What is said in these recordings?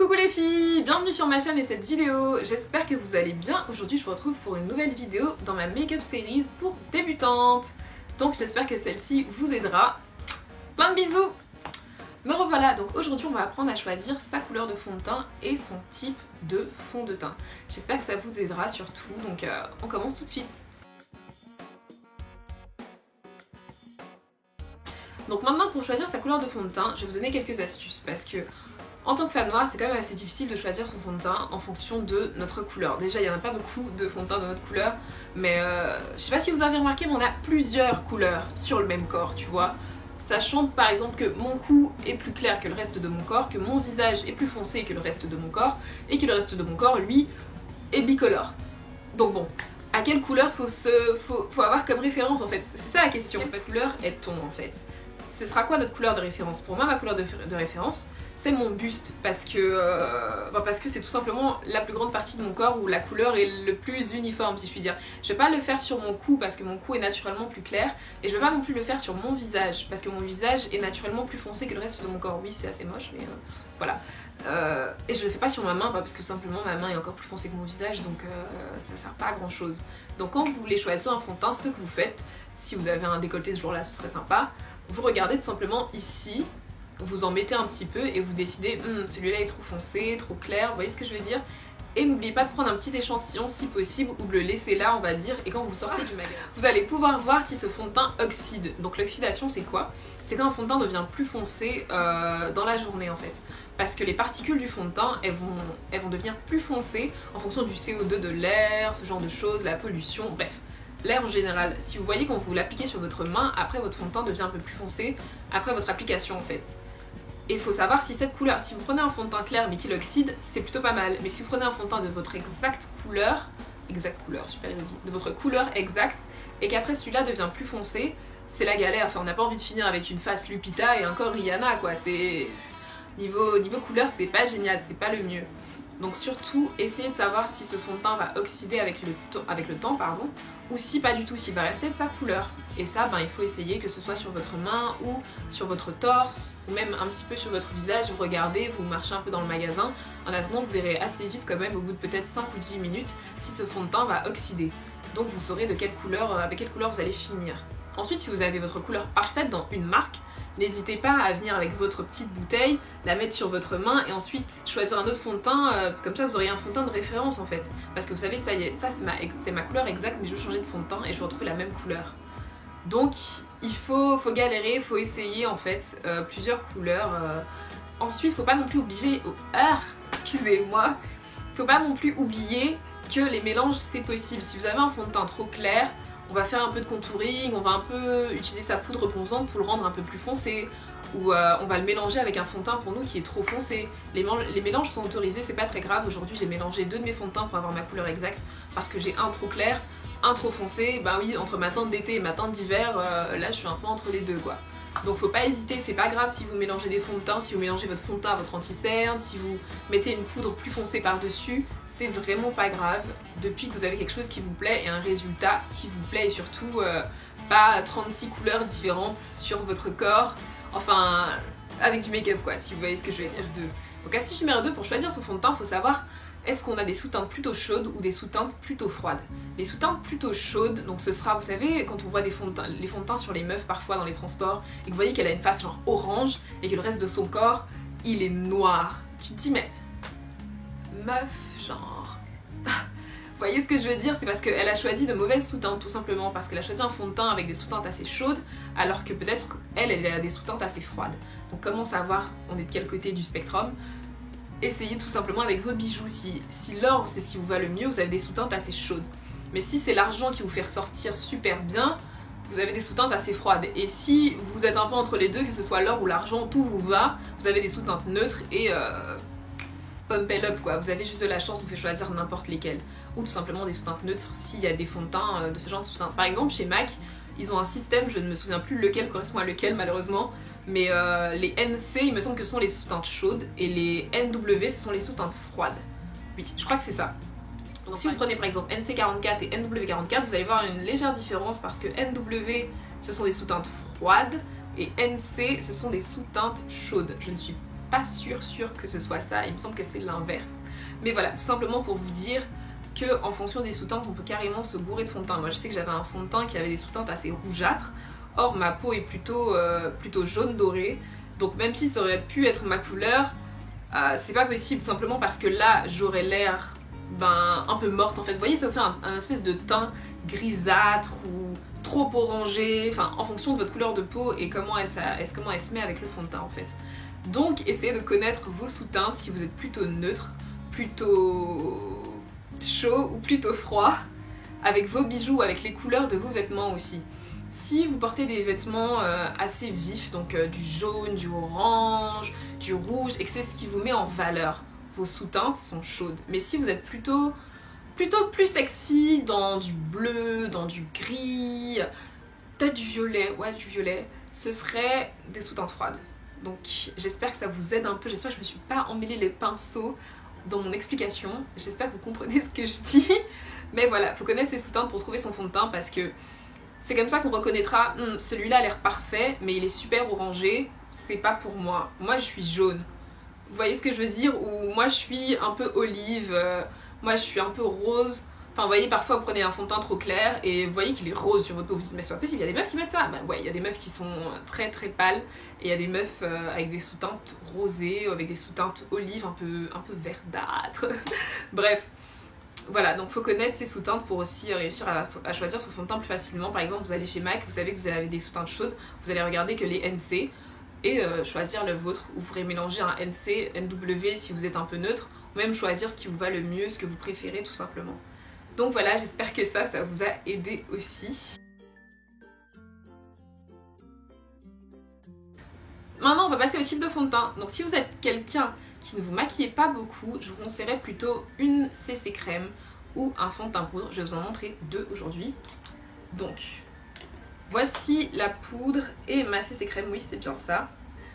Coucou les filles, bienvenue sur ma chaîne et cette vidéo, j'espère que vous allez bien. Aujourd'hui je vous retrouve pour une nouvelle vidéo dans ma make-up series pour débutantes. Donc j'espère que celle-ci vous aidera. Plein de bisous. Me revoilà, donc aujourd'hui on va apprendre à choisir sa couleur de fond de teint et son type de fond de teint. J'espère que ça vous aidera surtout, donc on commence tout de suite. Donc maintenant pour choisir sa couleur de fond de teint, je vais vous donner quelques astuces parce que en tant que femme noire, c'est quand même assez difficile de choisir son fond de teint en fonction de notre couleur. Déjà, il n'y en a pas beaucoup de fond de teint de notre couleur, mais je sais pas si vous avez remarqué, mais on a plusieurs couleurs sur le même corps, tu vois. Sachant par exemple que mon cou est plus clair que le reste de mon corps, que mon visage est plus foncé que le reste de mon corps, et que le reste de mon corps, lui, est bicolore. Donc bon, à quelle couleur faut avoir comme référence en fait? C'est ça la question, parce que couleur est-on en fait? Ce sera quoi notre couleur de référence? Pour moi, ma couleur de référence, c'est mon buste parce que c'est tout simplement la plus grande partie de mon corps où la couleur est le plus uniforme, si je puis dire. Je vais pas le faire sur mon cou parce que mon cou est naturellement plus clair, et je vais pas non plus le faire sur mon visage parce que mon visage est naturellement plus foncé que le reste de mon corps. Oui, c'est assez moche, mais voilà. Et je le fais pas sur ma main parce que simplement ma main est encore plus foncée que mon visage, donc ça sert pas à grand chose. Donc quand vous voulez choisir un fond de teint, ce que vous faites, si vous avez un décolleté ce jour-là, ce serait sympa. Vous regardez tout simplement ici, vous en mettez un petit peu et vous décidez celui-là est trop foncé, trop clair, vous voyez ce que je veux dire? Et n'oubliez pas de prendre un petit échantillon si possible ou de le laisser là on va dire, et quand vous sortez du magasin, vous allez pouvoir voir si ce fond de teint oxyde. Donc l'oxydation c'est quoi? C'est quand un fond de teint devient plus foncé dans la journée en fait. Parce que les particules du fond de teint, elles vont devenir plus foncées en fonction du CO2 de l'air, ce genre de choses, la pollution, bref. L'air en général, si vous voyez quand vous l'appliquez sur votre main, après votre fond de teint devient un peu plus foncé, après votre application en fait. Et il faut savoir si cette couleur, si vous prenez un fond de teint clair mais qui l'oxyde, c'est plutôt pas mal. Mais si vous prenez un fond de teint de votre exacte couleur, super érudit, de votre couleur exacte, et qu'après celui-là devient plus foncé, c'est la galère. Enfin on n'a pas envie de finir avec une face Lupita et un corps Rihanna quoi, c'est... Niveau couleur c'est pas génial, c'est pas le mieux. Donc surtout, essayez de savoir si ce fond de teint va oxyder avec le temps, ou si pas du tout, s'il va rester de sa couleur. Et ça, il faut essayer que ce soit sur votre main ou sur votre torse, ou même un petit peu sur votre visage. Vous regardez, vous marchez un peu dans le magasin. En attendant, vous verrez assez vite quand même, au bout de peut-être 5 ou 10 minutes, si ce fond de teint va oxyder. Donc vous saurez avec quelle couleur vous allez finir. Ensuite, si vous avez votre couleur parfaite dans une marque, n'hésitez pas à venir avec votre petite bouteille, la mettre sur votre main et ensuite choisir un autre fond de teint, comme ça vous aurez un fond de teint de référence en fait. Parce que vous savez, ça y est, ça c'est ma couleur exacte, mais je veux changer de fond de teint et je veux retrouver la même couleur. Donc il faut galérer, il faut essayer en fait plusieurs couleurs. Ensuite, faut pas non plus excusez-moi, faut pas non plus oublier que les mélanges c'est possible. Si vous avez un fond de teint trop clair, on va faire un peu de contouring, on va un peu utiliser sa poudre bronzante pour le rendre un peu plus foncé, ou on va le mélanger avec un fond de teint pour nous qui est trop foncé. Les mélanges sont autorisés, c'est pas très grave. Aujourd'hui j'ai mélangé 2 de mes fonds de teint pour avoir ma couleur exacte parce que j'ai un trop clair, un trop foncé. Bah oui, entre ma teinte d'été et ma teinte d'hiver, là je suis un peu entre les deux quoi. Donc faut pas hésiter, c'est pas grave si vous mélangez des fonds de teint, si vous mélangez votre fond de teint à votre anti-cerne, si vous mettez une poudre plus foncée par-dessus, c'est vraiment pas grave, depuis que vous avez quelque chose qui vous plaît et un résultat qui vous plaît, et surtout pas 36 couleurs différentes sur votre corps, enfin avec du make-up quoi, si vous voyez ce que je veux dire. Donc astuce numéro 2, pour choisir son fond de teint, il faut savoir est-ce qu'on a des sous-teintes plutôt chaudes ou des sous-teintes plutôt froides. Les sous-teintes plutôt chaudes, donc ce sera, vous savez, quand on voit les fonds de teint sur les meufs parfois dans les transports, et que vous voyez qu'elle a une face genre orange et que le reste de son corps, il est noir. Tu te dis mais meuf, genre... Vous voyez ce que je veux dire? C'est parce qu'elle a choisi de mauvaises sous-teintes, tout simplement, parce qu'elle a choisi un fond de teint avec des sous-teintes assez chaudes, alors que peut-être elle a des sous-teintes assez froides. Donc comment savoir on est de quel côté du spectrum? Essayez tout simplement avec vos bijoux. Si l'or c'est ce qui vous va le mieux, vous avez des sous-teintes assez chaudes. Mais si c'est l'argent qui vous fait ressortir super bien, vous avez des sous-teintes assez froides. Et si vous êtes un peu entre les deux, que ce soit l'or ou l'argent, tout vous va, vous avez des sous-teintes neutres et pump it up quoi. Vous avez juste de la chance, vous fait choisir n'importe lesquelles. Ou tout simplement des sous-teintes neutres s'il y a des fonds de teint de ce genre de sous-teintes. Par exemple chez MAC, ils ont un système, je ne me souviens plus lequel correspond à lequel malheureusement, mais les NC il me semble que ce sont les sous-teintes chaudes et les NW ce sont les sous-teintes froides. Oui, je crois que c'est ça. Donc si vous prenez par exemple NC44 et NW44, vous allez voir une légère différence parce que NW ce sont des sous-teintes froides et NC ce sont des sous-teintes chaudes. Je ne suis pas sûre que ce soit ça, il me semble que c'est l'inverse. Mais voilà, tout simplement pour vous dire que en fonction des sous-teintes, on peut carrément se gourer de fond de teint. Moi je sais que j'avais un fond de teint qui avait des sous-teintes assez rougeâtres, or ma peau est plutôt jaune doré, donc même si ça aurait pu être ma couleur, c'est pas possible, tout simplement parce que là j'aurais l'air un peu morte en fait. Vous voyez, ça vous fait un espèce de teint grisâtre ou trop orangé, enfin en fonction de votre couleur de peau et comment elle se met avec le fond de teint en fait. Donc essayez de connaître vos sous-teintes si vous êtes plutôt neutre, plutôt chaud ou plutôt froid, avec vos bijoux, avec les couleurs de vos vêtements aussi. Si vous portez des vêtements assez vifs, donc du jaune, du orange, du rouge, et que c'est ce qui vous met en valeur, vos sous-teintes sont chaudes. Mais si vous êtes plutôt plus sexy, dans du bleu, dans du gris, peut-être du violet, ouais du violet, ce serait des sous-teintes froides. Donc j'espère que ça vous aide un peu, j'espère que je me suis pas emmêlé les pinceaux dans mon explication, j'espère que vous comprenez ce que je dis, mais voilà, faut connaître ses sous-teintes pour trouver son fond de teint parce que c'est comme ça qu'on reconnaîtra, celui-là a l'air parfait, mais il est super orangé, c'est pas pour moi, moi je suis jaune. Vous voyez ce que je veux dire? Ou moi je suis un peu olive, moi je suis un peu rose. Enfin vous voyez, parfois vous prenez un fond de teint trop clair et vous voyez qu'il est rose sur votre peau, vous dites mais c'est pas possible, il y a des meufs qui mettent ça. Bah ouais, il y a des meufs qui sont très très pâles et il y a des meufs avec des sous-teintes rosées, avec des sous-teintes olives un peu verdâtres. Bref, voilà, donc faut connaître ses sous-teintes pour aussi réussir à choisir son fond de teint plus facilement. Par exemple, vous allez chez MAC, vous savez que vous avez des sous-teintes chaudes, vous allez regarder que les NC et choisir le vôtre. Vous pourrez mélanger un NC, NW si vous êtes un peu neutre, ou même choisir ce qui vous va le mieux, ce que vous préférez tout simplement. Donc voilà, j'espère que ça vous a aidé aussi. Maintenant, on va passer au type de fond de teint. Donc si vous êtes quelqu'un qui ne vous maquillez pas beaucoup, je vous conseillerais plutôt une CC crème ou un fond de teint poudre. Je vais vous en montrer deux aujourd'hui. Donc, voici la poudre et ma CC crème, oui c'est bien ça.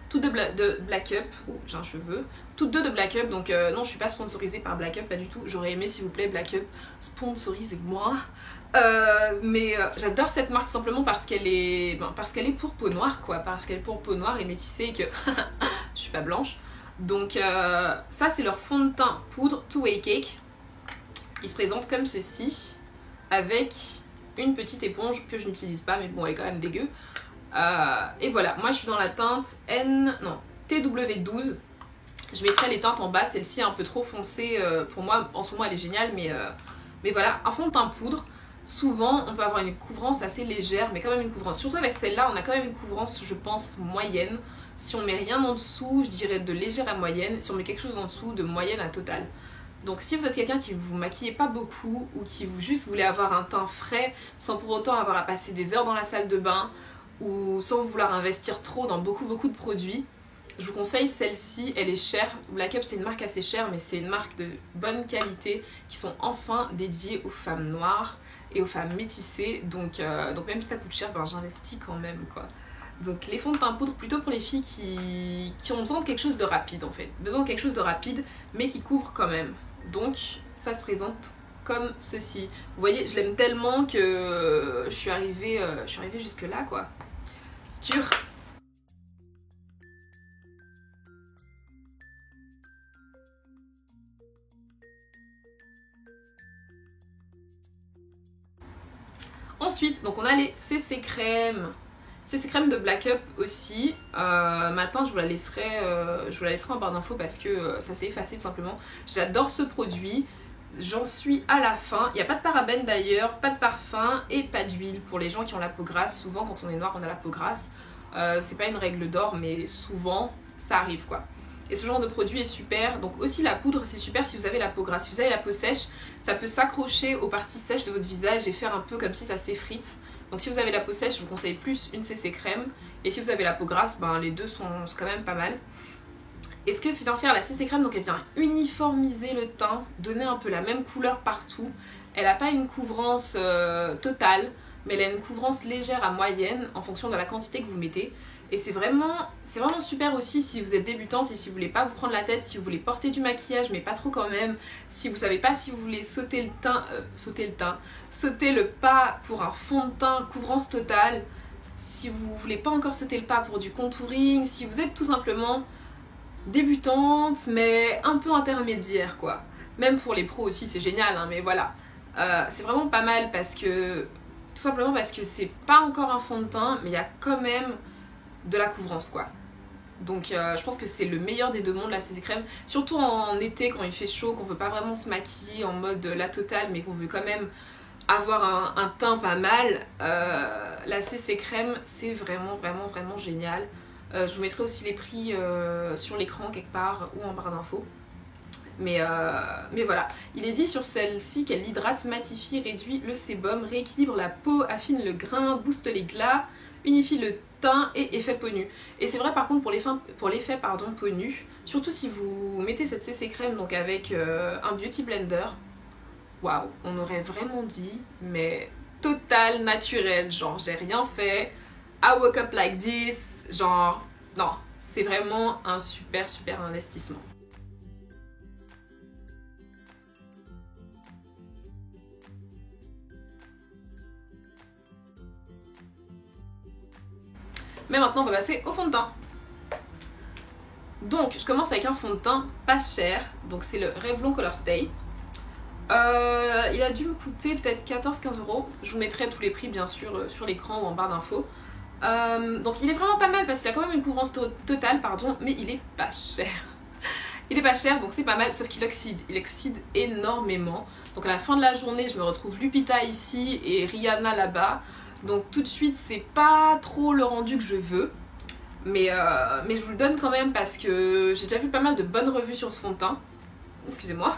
Toutes de Black Up, j'ai un cheveu, toutes deux de Black Up, donc non je suis pas sponsorisée par Black Up, pas du tout, j'aurais aimé s'il vous plaît Black Up, sponsorisez-moi. Mais j'adore cette marque simplement parce qu'elle est, pour peau noire quoi, parce qu'elle est pour peau noire et métissée et que je suis pas blanche. Donc ça c'est leur fond de teint poudre Two Way Cake, il se présente comme ceci, avec une petite éponge que je n'utilise pas mais bon elle est quand même dégueu. Et voilà, moi je suis dans la teinte TW12. Je mettrai les teintes en bas, celle-ci est un peu trop foncée pour moi, en ce moment elle est géniale, mais voilà, un fond de teint poudre. Souvent on peut avoir une couvrance assez légère, mais quand même une couvrance, surtout avec celle-là on a quand même une couvrance je pense moyenne. Si on met rien en dessous, je dirais de légère à moyenne, si on met quelque chose en dessous, de moyenne à totale. Donc si vous êtes quelqu'un qui ne vous maquillez pas beaucoup ou qui juste voulez avoir un teint frais sans pour autant avoir à passer des heures dans la salle de bain, ou sans vouloir investir trop dans beaucoup de produits, je vous conseille celle-ci, elle est chère. Black Up c'est une marque assez chère mais c'est une marque de bonne qualité qui sont enfin dédiées aux femmes noires et aux femmes métissées, donc même si ça coûte cher, j'investis quand même quoi. Donc les fonds de teint poudre plutôt pour les filles qui ont besoin de quelque chose de rapide en fait, besoin de quelque chose de rapide mais qui couvre quand même. Donc ça se présente comme ceci. Vous voyez, je l'aime tellement que je suis arrivée jusque là quoi. Dur. Ensuite, donc on a les CC crème. CC crème de Black Up aussi. Maintenant, je vous la laisserai en barre d'infos parce que ça s'est effacé tout simplement. J'adore ce produit. J'en suis à la fin. Il n'y a pas de parabènes d'ailleurs, pas de parfum et pas d'huile pour les gens qui ont la peau grasse. Souvent, quand on est noir, on a la peau grasse. C'est pas une règle d'or, mais souvent, ça arrive quoi. Et ce genre de produit est super. Donc aussi la poudre, c'est super si vous avez la peau grasse. Si vous avez la peau sèche, ça peut s'accrocher aux parties sèches de votre visage et faire un peu comme si ça s'effrite. Donc si vous avez la peau sèche, je vous conseille plus une CC crème. Et si vous avez la peau grasse, les deux sont quand même pas mal. Et ce que vient faire la CC crème, donc elle vient uniformiser le teint, donner un peu la même couleur partout. Elle n'a pas une couvrance totale, mais elle a une couvrance légère à moyenne en fonction de la quantité que vous mettez. Et c'est vraiment super aussi si vous êtes débutante et si vous voulez pas vous prendre la tête, si vous voulez porter du maquillage mais pas trop quand même, si vous savez pas si vous voulez sauter le pas pour un fond de teint couvrance totale, si vous voulez pas encore sauter le pas pour du contouring, si vous êtes tout simplement débutante mais un peu intermédiaire quoi. Même pour les pros aussi c'est génial hein, mais voilà. C'est vraiment pas mal parce que tout simplement parce que c'est pas encore un fond de teint mais il y a quand même de la couvrance quoi. Donc je pense que c'est le meilleur des deux mondes la CC Crème, surtout en été quand il fait chaud, qu'on veut pas vraiment se maquiller en mode la totale mais qu'on veut quand même avoir un teint pas mal. La CC Crème c'est vraiment génial. Je vous mettrai aussi les prix sur l'écran quelque part ou en barre d'infos. Mais voilà, il est dit sur celle-ci qu'elle hydrate, matifie, réduit le sébum, rééquilibre la peau, affine le grain, booste l'éclat, unifie le teint et effet peau nue. Et c'est vrai par contre pour l'effet peau nue, surtout si vous mettez cette CC Crème donc avec un beauty blender, waouh, on aurait vraiment dit, mais total naturel, genre j'ai rien fait, I woke up like this, genre non, c'est vraiment un super investissement. Mais maintenant on va passer au fond de teint. Donc je commence avec un fond de teint pas cher, donc c'est le Revlon Color Stay. Il a dû me coûter peut-être 14-15 €. Je vous mettrai tous les prix bien sûr sur l'écran ou en barre d'infos. Donc il est vraiment pas mal parce qu'il a quand même une couvrance totale, pardon, mais il est pas cher. Il est pas cher donc c'est pas mal, sauf qu'il oxyde. Il oxyde énormément. Donc à la fin de la journée, je me retrouve Lupita ici et Rihanna là-bas. Donc tout de suite, c'est pas trop le rendu que je veux. Mais je vous le donne quand même parce que j'ai déjà vu pas mal de bonnes revues sur ce fond de teint. Excusez-moi.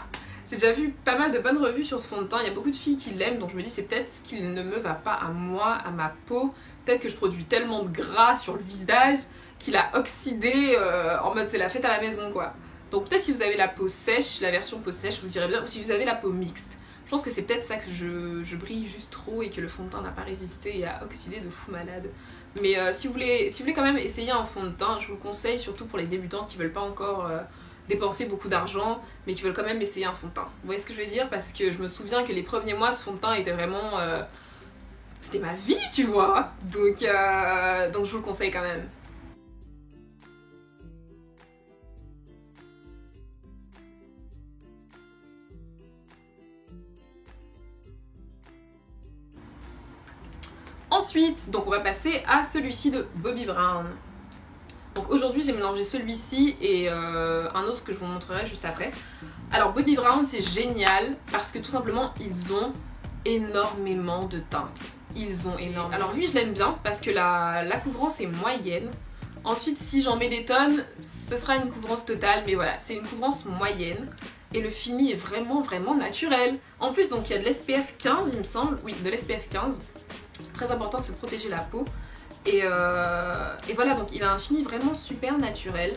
J'ai déjà vu pas mal de bonnes revues sur ce fond de teint. Il y a beaucoup de filles qui l'aiment, donc je me dis c'est peut-être ce qu'il ne me va pas à moi, à ma peau. Peut-être que je produis tellement de gras sur le visage qu'il a oxydé en mode c'est la fête à la maison quoi. Donc peut-être si vous avez la peau sèche, la version peau sèche vous irez bien, ou si vous avez la peau mixte. Je pense que c'est peut-être ça que je brille juste trop et que le fond de teint n'a pas résisté et a oxydé de fou malade. Mais si vous voulez quand même essayer un fond de teint, je vous le conseille surtout pour les débutantes qui veulent pas encore dépenser beaucoup d'argent donc veulent quand même essayer un fond de teint. Vous voyez ce que je veux dire? Parce que je me souviens que les premiers mois ce fond de teint était vraiment... c'était ma vie tu vois. Donc je vous le conseille quand même. Ensuite, donc on va passer à celui-ci de Bobbi Brown. Donc aujourd'hui j'ai mélangé celui-ci et un autre que je vous montrerai juste après. Alors Bobbi Brown c'est génial parce que tout simplement ils ont énormément de teintes. Ils ont énormément. Alors lui je l'aime bien parce que la couvrance est moyenne. Ensuite si j'en mets des tonnes, ce sera une couvrance totale, mais voilà, c'est une couvrance moyenne. Et le fini est vraiment naturel. En plus donc il y a de l'SPF 15 il me semble, oui de l'SPF 15. Très important de se protéger la peau. Et voilà, donc il a un fini vraiment super naturel.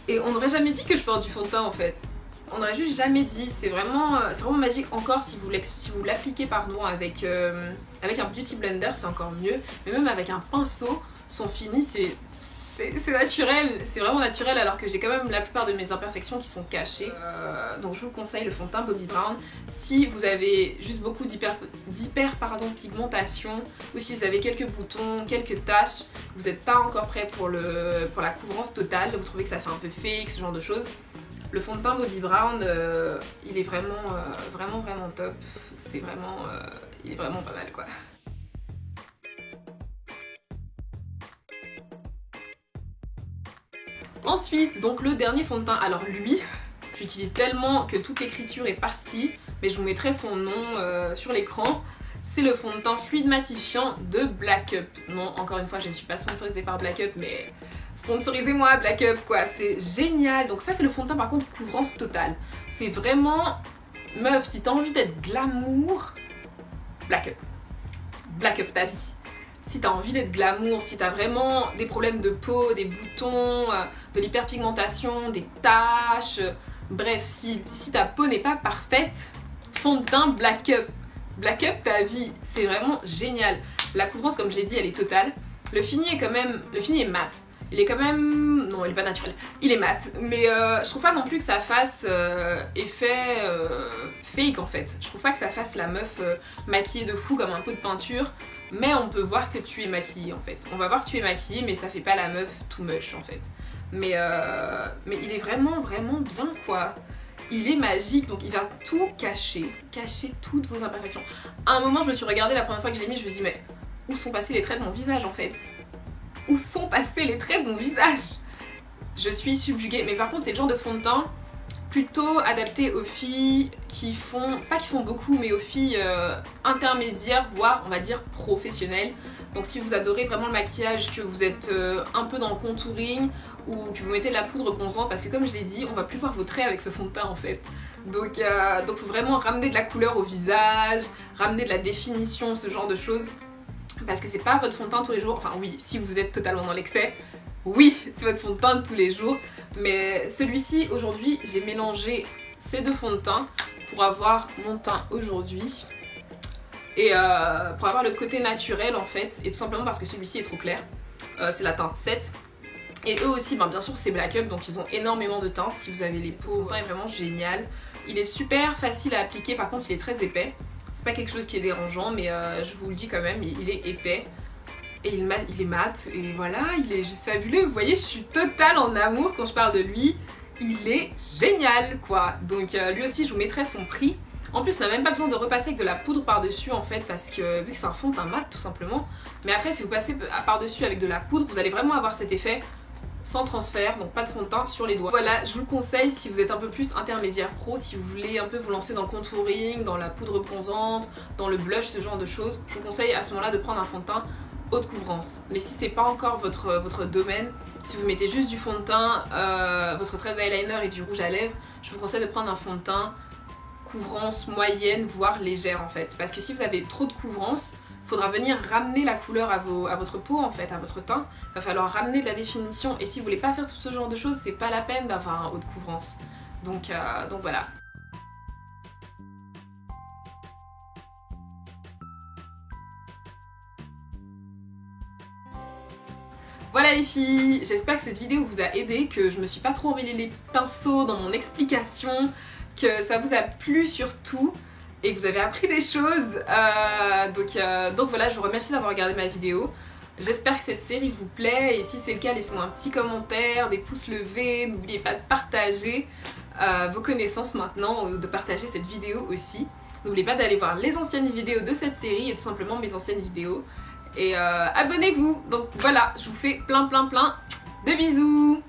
Et on n'aurait jamais dit que je porte du fond de teint en fait. On n'aurait juste jamais dit. C'est vraiment magique. Encore si vous l'appliquez pardon, avec un beauty blender, c'est encore mieux. Mais même avec un pinceau, son fini c'est naturel, c'est vraiment naturel alors que j'ai quand même la plupart de mes imperfections qui sont cachées. Donc je vous conseille le fond de teint Bobbi Brown. Si vous avez juste beaucoup pigmentation ou si vous avez quelques boutons, quelques taches, vous n'êtes pas encore prêt pour la couvrance totale, vous trouvez que ça fait un peu fake, ce genre de choses, le fond de teint Bobbi Brown, il est vraiment top. C'est vraiment, il est vraiment pas mal quoi. Ensuite, donc le dernier fond de teint, alors lui, j'utilise tellement que toute l'écriture est partie, mais je vous mettrai son nom sur l'écran. C'est le fond de teint fluide matifiant de Black Up. Non, encore une fois, je ne suis pas sponsorisée par Black Up, mais sponsorisez-moi Black Up quoi, c'est génial. Donc ça c'est le fond de teint par contre couvrance totale. C'est vraiment, meuf, si t'as envie d'être glamour, Black Up. Black Up ta vie. Si t'as envie d'être glamour, si t'as vraiment des problèmes de peau, des boutons, de l'hyperpigmentation, des taches, bref, si ta peau n'est pas parfaite, fond de teint Black Up. Black Up ta vie, c'est vraiment génial. La couvrance, comme j'ai dit, elle est totale. Le fini est mat. Il est quand même... Non, il est pas naturel. Il est mat. Mais je trouve pas non plus que ça fasse effet fake en fait. Je trouve pas que ça fasse la meuf maquillée de fou comme un pot de peinture. Mais on peut voir que tu es maquillée en fait. On va voir que tu es maquillée mais ça fait pas la meuf too much en fait. mais il est vraiment bien quoi. Il est magique, donc il va tout cacher toutes vos imperfections. À un moment je me suis regardée la première fois que je l'ai mis, je me suis dit mais où sont passés les traits de mon visage en fait? Où sont passés les traits de mon visage? Je suis subjuguée, mais par contre c'est le genre de fond de teint plutôt adapté aux filles qui font, pas qui font beaucoup, mais aux filles intermédiaires, voire on va dire professionnelles. Donc si vous adorez vraiment le maquillage, que vous êtes un peu dans le contouring ou que vous mettez de la poudre bronzante, parce que comme je l'ai dit, on va plus voir vos traits avec ce fond de teint en fait. Donc faut vraiment ramener de la couleur au visage, ramener de la définition, ce genre de choses. Parce que c'est pas votre fond de teint tous les jours, enfin oui, si vous êtes totalement dans l'excès, oui, c'est votre fond de teint de tous les jours. Mais celui-ci, aujourd'hui, j'ai mélangé ces deux fonds de teint pour avoir mon teint aujourd'hui. Et pour avoir le côté naturel en fait, et tout simplement parce que celui-ci est trop clair. C'est la teinte 7. Et eux aussi, bien sûr, c'est Black Up, donc ils ont énormément de teintes. Si vous avez les peaux, le teint est vraiment génial. Il est super facile à appliquer, par contre il est très épais. C'est pas quelque chose qui est dérangeant, mais je vous le dis quand même, il est épais. Et il est mat, et voilà, il est juste fabuleux. Vous voyez, je suis totale en amour quand je parle de lui. Il est génial, quoi. Donc lui aussi, je vous mettrai son prix. En plus, on n'a même pas besoin de repasser avec de la poudre par-dessus, en fait, parce que vu que c'est un fond de teint mat, tout simplement. Mais après, si vous passez par-dessus avec de la poudre, vous allez vraiment avoir cet effet sans transfert, donc pas de fond de teint sur les doigts. Voilà, je vous le conseille si vous êtes un peu plus intermédiaire pro, si vous voulez un peu vous lancer dans le contouring, dans la poudre bronzante, dans le blush, ce genre de choses. Je vous conseille à ce moment-là de prendre un fond de teint haute couvrance. Mais si c'est pas encore votre domaine, si vous mettez juste du fond de teint, votre trait d'eyeliner et du rouge à lèvres, je vous conseille de prendre un fond de teint couvrance moyenne, voire légère en fait. Parce que si vous avez trop de couvrance, il faudra venir ramener la couleur à votre peau en fait, à votre teint. Il va falloir ramener de la définition et si vous voulez pas faire tout ce genre de choses, c'est pas la peine d'avoir un haute couvrance. Donc voilà. Voilà les filles, j'espère que cette vidéo vous a aidé, que je me suis pas trop emmêlé les pinceaux dans mon explication, que ça vous a plu surtout et que vous avez appris des choses. Donc voilà, je vous remercie d'avoir regardé ma vidéo. J'espère que cette série vous plaît et si c'est le cas, laissez-moi un petit commentaire, des pouces levés, n'oubliez pas de partager vos connaissances maintenant, de partager cette vidéo aussi. N'oubliez pas d'aller voir les anciennes vidéos de cette série et tout simplement mes anciennes vidéos. Et abonnez-vous. Donc voilà, je vous fais plein de bisous.